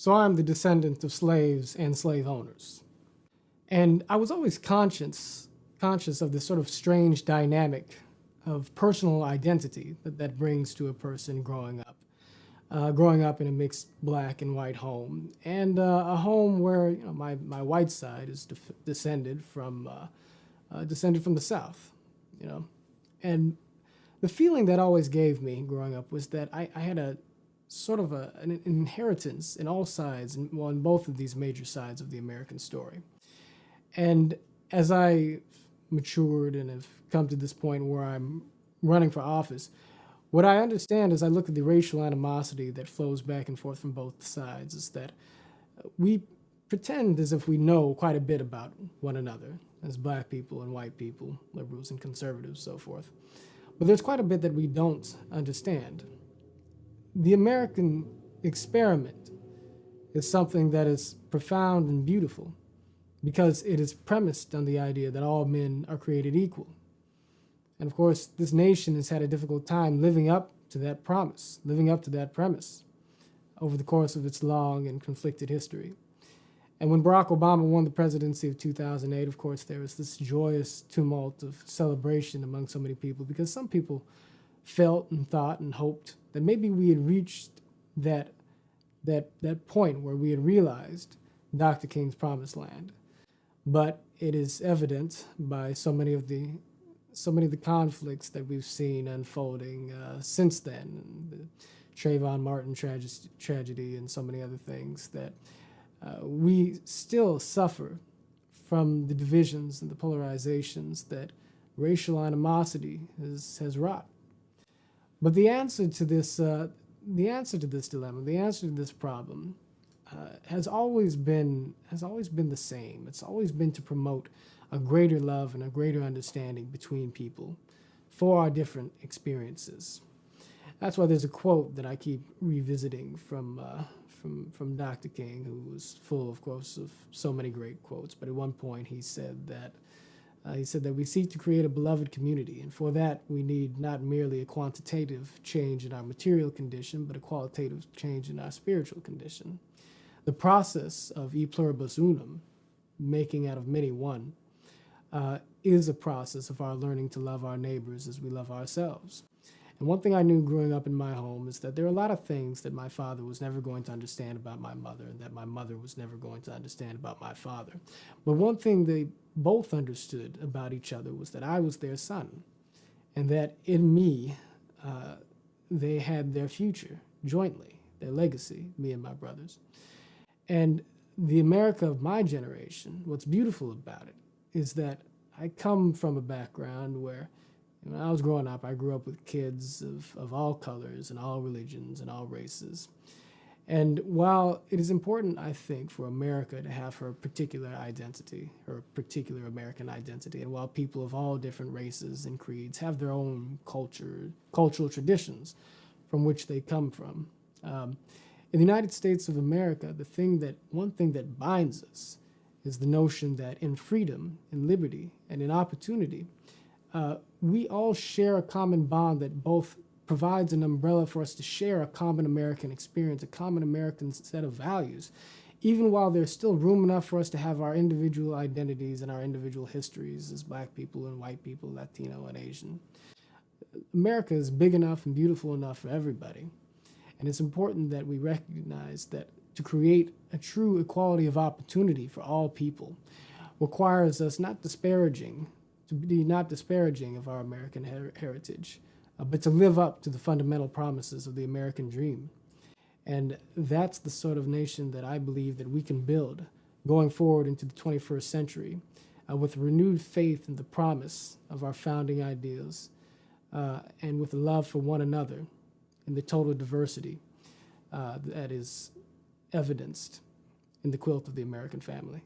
So I'm the descendant of slaves and slave owners. And I was always conscious of this sort of strange dynamic of personal identity that brings to a person growing up in a mixed black and white home, and a home where my white side is descended from the South, you know, and the feeling that always gave me growing up was that I had a sort of an inheritance in all sides, in both of these major sides of the American story. And as I matured and have come to this point where I'm running for office, what I understand as I look at the racial animosity that flows back and forth from both sides is that we pretend as if we know quite a bit about one another as black people and white people, liberals and conservatives, so forth. But there's quite a bit that we don't understand. The American experiment is something that is profound and beautiful because it is premised on the idea that all men are created equal. And of course, this nation has had a difficult time living up to that promise, living up to that premise over the course of its long and conflicted history. And when Barack Obama won the presidency of 2008, of course, there was this joyous tumult of celebration among so many people because some people felt and thought and hoped that maybe we had reached that point where we had realized Dr. King's promised land. But it is evident by so many of the conflicts that we've seen unfolding since then, and the Trayvon Martin tragedy and so many other things, that we still suffer from the divisions and the polarizations that racial animosity has wrought. But the answer to this dilemma, the answer to this problem, has always been the same. It's always been to promote a greater love and a greater understanding between people for our different experiences. That's why there's a quote that I keep revisiting from Dr. King, who was full, of course, of so many great quotes. But at one point he said that we seek to create a beloved community, and for that we need not merely a quantitative change in our material condition, but a qualitative change in our spiritual condition. The process of e pluribus unum, making out of many one, is a process of our learning to love our neighbors as we love ourselves. And one thing I knew growing up in my home is that there are a lot of things that my father was never going to understand about my mother, and that my mother was never going to understand about my father. But one thing they both understood about each other was that I was their son, and that in me, they had their future jointly, their legacy, me and my brothers. And the America of my generation, what's beautiful about it is that I come from a background where, when I was growing up, I grew up with kids of all colors and all religions and all races. And while it is important, I think, for America to have her particular identity, her particular American identity, and while people of all different races and creeds have their own cultural traditions from which they come from, in the United States of America, one thing that binds us is the notion that in freedom, in liberty, and in opportunity, we all share a common bond that both provides an umbrella for us to share a common American experience, a common American set of values, even while there's still room enough for us to have our individual identities and our individual histories as black people and white people, Latino and Asian. America is big enough and beautiful enough for everybody. And it's important that we recognize that to create a true equality of opportunity for all people requires us not disparaging of our American heritage, but to live up to the fundamental promises of the American dream. And that's the sort of nation that I believe that we can build going forward into the 21st century with renewed faith in the promise of our founding ideals and with a love for one another and the total diversity that is evidenced in the quilt of the American family.